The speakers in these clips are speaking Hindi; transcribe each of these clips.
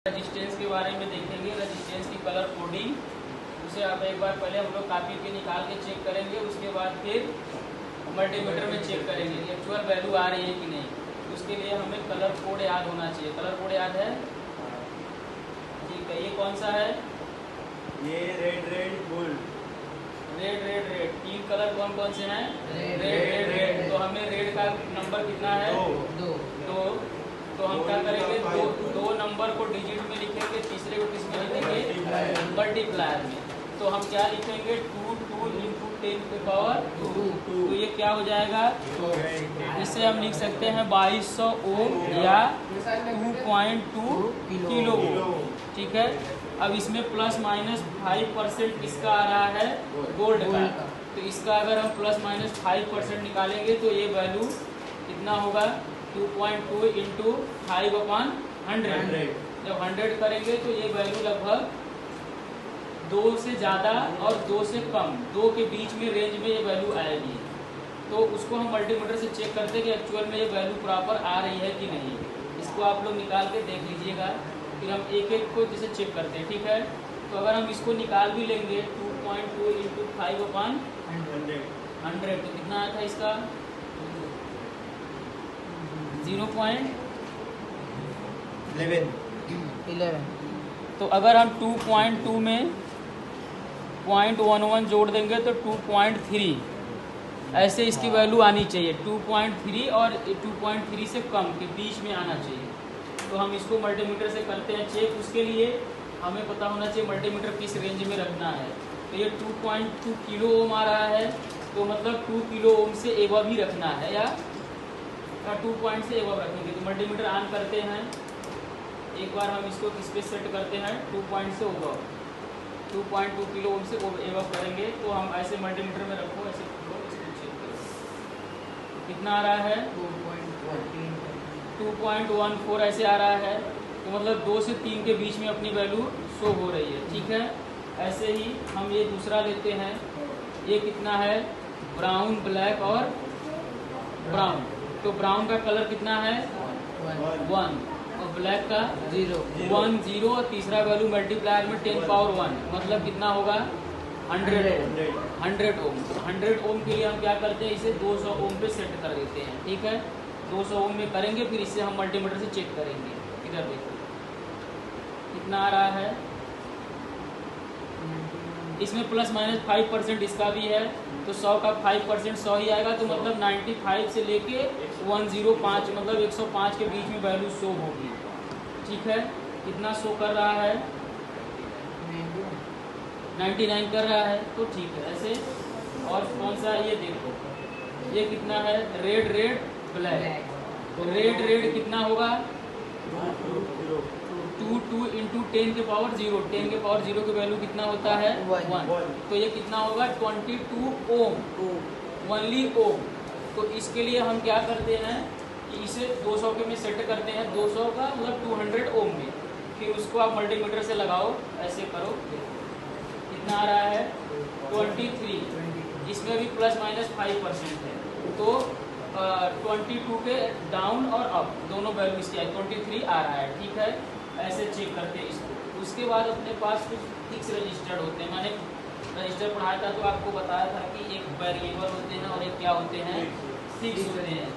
रजिस्टेंस के बारे में देखेंगे। रजिस्टेंस की कलर कोडिंग, उसे आप एक बार पहले हम लोग कापी पे निकाल के चेक करेंगे, उसके बाद फिर मल्टीमीटर में चेक करेंगे कि एक्चुअल वैल्यू आ रही है कि नहीं। उसके लिए हमें कलर कोड याद होना चाहिए। कलर कोड याद है? ठीक है। ये कौन सा है? ये red red gold. Red red red. तीन कलर कौन कौन से हैं? Red red red. तो हमें रेड का नंबर कितना है? दो। तो हम क्या करेंगे, दो नंबर को डिजिट में लिखेंगे, तीसरे को किस में लिखेंगे? मल्टीप्लायर में। तो हम क्या लिखेंगे? 2 इंटू 10 की पावर 2। तो ये क्या हो जाएगा? इसे हम लिख सकते हैं 2200 ओम या 2.2 किलो ओम। ठीक है। अब इसमें प्लस माइनस 5% किसका आ रहा है? गोल्ड का। तो इसका अगर हम प्लस माइनस 5% निकालेंगे तो ये वैल्यू कितना होगा? 2.2 इंटू 5/100। जब 100 करेंगे तो ये वैल्यू लगभग 2 से ज़्यादा और 2 से कम, 2 के बीच में रेंज में ये वैल्यू आएगी। तो उसको हम मल्टीमीटर से चेक करते हैं कि एक्चुअल में ये वैल्यू प्रॉपर आ रही है कि नहीं। इसको आप लोग निकाल के देख लीजिएगा। फिर हम एक एक को जैसे चेक करते हैं। ठीक है। तो अगर हम इसको निकाल भी लेंगे 2.2 इंटू 5/100 तो कितना आया था इसका? 0.11। तो अगर हम 2.2 में 0.11 जोड़ देंगे तो 2.3 ऐसे इसकी वैल्यू आनी चाहिए। 2.3 और 2.3 से कम के बीच में आना चाहिए। तो हम इसको मल्टीमीटर से करते हैं चेक। उसके लिए हमें पता होना चाहिए मल्टीमीटर किस रेंज में रखना है। तो ये 2.2 किलो ओम आ रहा है, तो मतलब 2 किलो ओम से एवब ही रखना है या 2 पॉइंट से एवब रखेंगे। तो मल्टीमीटर ऑन करते हैं, एक बार हम इसको किस पे सेट करते हैं? 2 पॉइंट से एवब, 2.2 किलो ओम से एवब करेंगे। तो हम ऐसे मल्टीमीटर में रखो, ऐसे इसको चेक करो कितना आ रहा है? 2.14 ऐसे आ रहा है। तो मतलब 2 से 3 के बीच में अपनी वैल्यू शो हो रही है। ठीक है। ऐसे ही हम ये दूसरा लेते हैं। ये कितना है? ब्राउन, ब्लैक और ब्राउन। तो ब्राउन का कलर कितना है? 1 और ब्लैक का 1 0 और तीसरा वैल्यू मल्टीप्लायर में 10 पावर 1 मतलब कितना होगा? 100 ओम। 100 ओम के लिए हम क्या करते हैं? इसे 200 ओम पे सेट कर देते हैं। ठीक है। 200 ओम में करेंगे, फिर इससे हम मल्टीमीटर से चेक करेंगे। इधर देखो कितना आ रहा है। इसमें प्लस माइनस 5% इसका भी है। तो 100 का 5% 100 ही आएगा। तो मतलब 95 से लेके 105 मतलब 105 के बीच में वैल्यू शो होगी। ठीक है। कितना शो कर रहा है? 99 कर रहा है। तो ठीक है। ऐसे और कौन सा? ये देखो, ये कितना है? Red red black. तो रेड रेड कितना होगा? 2 इंटू 10 के पावर 0। 10 के पावर 0 की वैल्यू कितना होता है? 1। तो ये कितना होगा? 22 ओम, ओनली ओम। तो इसके लिए हम क्या करते हैं कि इसे 200 के में सेट करते हैं। 200 का मतलब 200 ओम में। फिर उसको आप मल्टीमीटर से लगाओ, ऐसे करो, कितना आ रहा है? 23। इसमें भी प्लस माइनस 5% है। तो 22 के डाउन और अप दोनों वैल्यू इसकी है। 23 आ रहा है। ठीक है। ऐसे चेक करते हैं इसको। उसके बाद अपने पास कुछ फिक्स रजिस्टर्ड होते हैं। मैंने रजिस्टर पढ़ाया था तो आपको बताया था कि एक वेरिएबल होते हैं और एक क्या होते हैं? फिक्स होते हैं।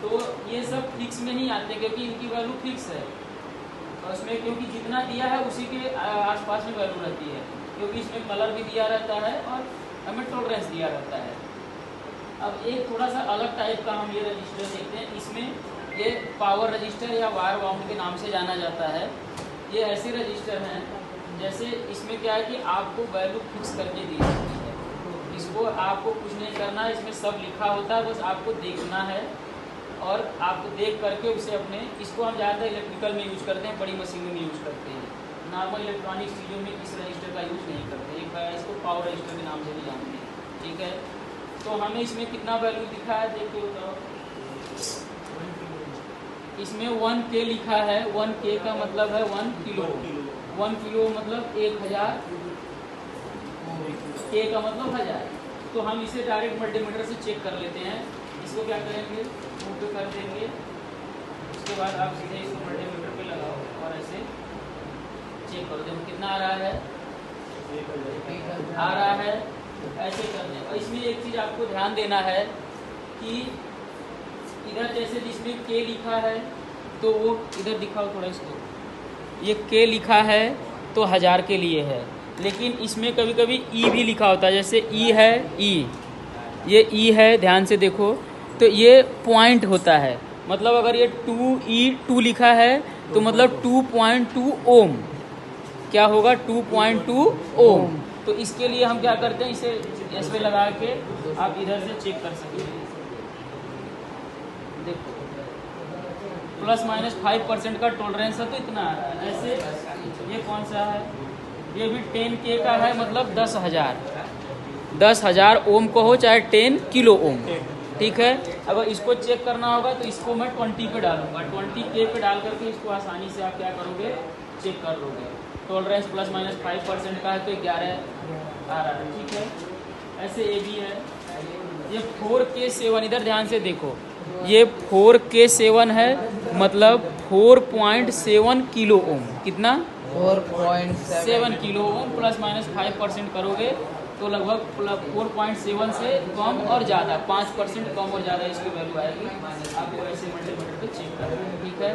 तो ये सब फिक्स में ही आते हैं क्योंकि इनकी वैल्यू फिक्स है। और उसमें क्योंकि जितना दिया है उसी के आसपास में वैल्यू रहती है, क्योंकि इसमें कलर भी दिया रहता है और हमें टॉलरेंस दिया रहता है। अब एक थोड़ा सा अलग टाइप का हम ये रजिस्टर देखते हैं। इसमें ये पावर रजिस्टर या वायर बाउंड के नाम से जाना जाता है। ये ऐसे रजिस्टर हैं जैसे इसमें क्या है कि आपको वैल्यू फिक्स करके दी जाती है। इसको आपको कुछ नहीं करना है, इसमें सब लिखा होता है, बस आपको देखना है और आपको देख करके उसे अपने, इसको हम ज़्यादातर इलेक्ट्रिकल में यूज़ करते हैं, बड़ी मशीनों में यूज़ करते हैं। नॉर्मल इलेक्ट्रॉनिक चीज़ों में इस रजिस्टर का यूज़ नहीं करते। एक इसको पावर रजिस्टर के नाम से भी जानते हैं। ठीक है। तो हमें इसमें कितना वैल्यू दिखा है? देखो बताओ। इसमें 1K लिखा है। 1K का मतलब है 1 किलो। 1 किलो मतलब 1000, K का मतलब 1000। तो हम इसे डायरेक्ट मल्टीमीटर से चेक कर लेते हैं। इसको क्या करेंगे? मुँह पे कर देंगे। उसके बाद आप सीधे इसको मल्टीमीटर पे लगाओ और ऐसे करो, देखो कितना आ रहा है, आ रहा है, ऐसे करते हैं। और इसमें एक चीज़ आपको ध्यान देना है कि इधर जैसे जिसमें के लिखा है तो वो इधर दिखाओ थोड़ा इसको, ये के लिखा है तो 1000 के लिए है, लेकिन इसमें कभी कभी ई भी लिखा होता है, जैसे ई है, ई, ये ई है, ध्यान से देखो, तो ये पॉइंट होता है, मतलब अगर ये 2E2 लिखा है तो मतलब 2.2 ओम, क्या होगा, 2.2 ओम। तो इसके लिए हम क्या करते हैं, इसे एस पे लगा के आप इधर से चेक कर सकते हैं, देखो ±5% का टॉलरेंस है तो इतना आ रहा है। ऐसे ये कौन सा है, ये भी 10K का है, मतलब 10,000 ओम को हो चाहे 10 किलो ओम, ठीक है। अगर इसको चेक करना होगा तो इसको मैं 20 पे डालूंगा, 20K पे डाल करके इसको आसानी से आप क्या करोगे, चेक कर लोगे। टॉलरेंस ±5% का है तो 11 आ रहा है, ठीक है। ऐसे ये भी है, ये 4K7, इधर ध्यान से देखो, ये 4K7 है, मतलब 4.7 किलो ओम, कितना, 4.7 किलो ओम, ±5% करोगे तो लगभग 4.7 से कम और ज़्यादा, 5% कम और ज़्यादा इसकी वैल्यू आएगी। आपको ऐसे मल्टीमीटर पे चेक करना है, ठीक है।